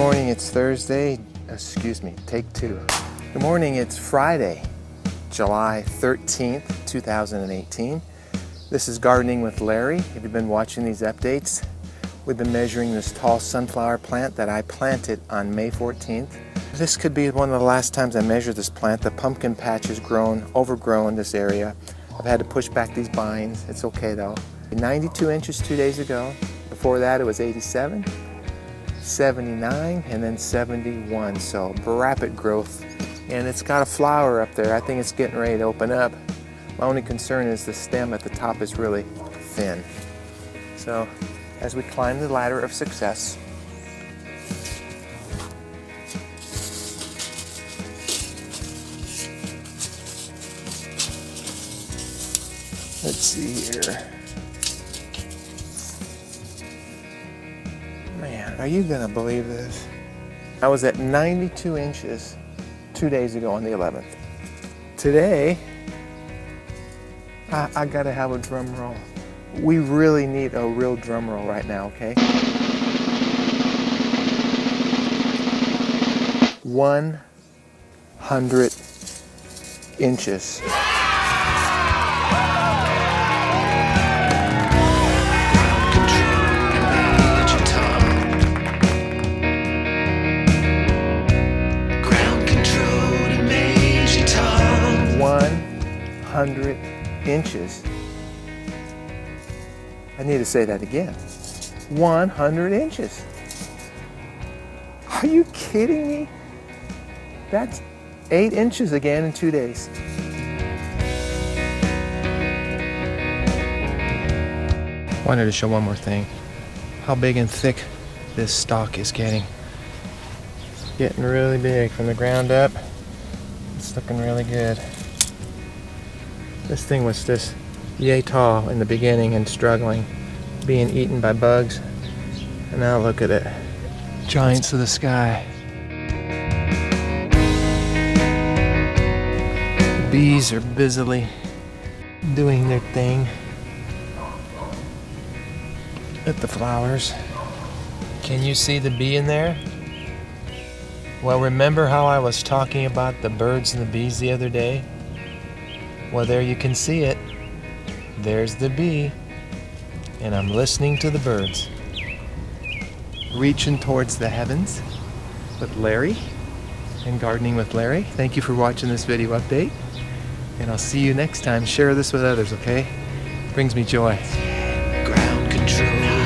morning, it's Thursday. Excuse me, take two. Good morning, it's Friday, July 13th, 2018. This is Gardening with Larry. If you've been watching these updates, we've been measuring this tall sunflower plant that I planted on May 14th. This could be one of the last times I measure this plant. The pumpkin patch has grown, overgrown this area. I've had to push back these vines. It's okay though. 92 inches 2 days ago. Before that it was 87. 79 and then 71, so rapid growth, and it's got a flower up there. I think it's getting ready to open up. My only concern is the stem at the top is really thin. So as we climb the ladder of success, let's see here. Man, are you gonna believe this? I was at 92 inches 2 days ago on the 11th. Today, I gotta have a drum roll. We really need a real drum roll right now, okay? 100 inches. Inches. I need to say that again. 100 inches. Are you kidding me? That's 8 inches again in 2 days. Wanted to show one more thing. How big and thick this stalk is getting. Getting really big from the ground up. It's looking really good. This thing was just yay tall in the beginning and struggling, being eaten by bugs. And now look at it. Giants of the sky. The bees are busily doing their thing at the flowers. Can you see the bee in there? Well, remember how I was talking about the birds and the bees the other day? Well, there you can see it. There's the bee, and I'm listening to the birds. Reaching towards the heavens with Larry and Gardening with Larry. Thank you for watching this video update, and I'll see you next time. Share this with others, okay? Brings me joy. Ground control.